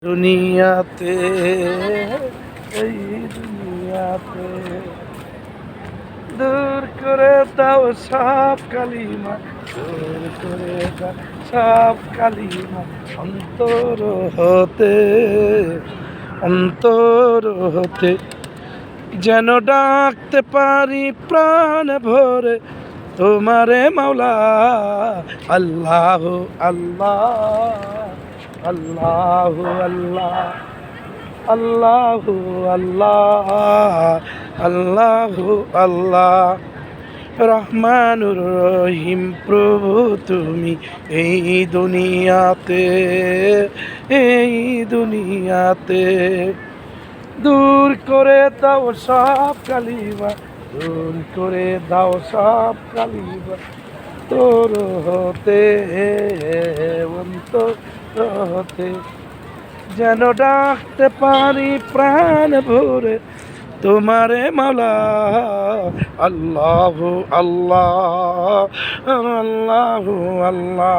দুনিয়াতে এই দুনিয়াতে দূর করে দাও সব কালিমা, দূর করে দাও সব কালিমা অন্তর হতে, অন্তর হতে যেন ডাকতে পারি প্রাণ ভরে তোমারে মাওলা। আল্লাহ আল্লাহ আল্লাহ আল্লাহ আল্লাহ আল্লাহ আল্লাহ আল্লাহ রহমানুর রহিম প্রভু তুমি এই দুনিয়াতে, এই দুনিয়াতে দূর করে দাও সব কালিমা, দূর করে দাও সব কালিমা তোর হতে, অন্তর হতে যেন ডাকতে পারি প্রাণ ভরে তোমারে মাওলা। আল্লাহ আল্লাহ আল্লাহ আল্লাহ।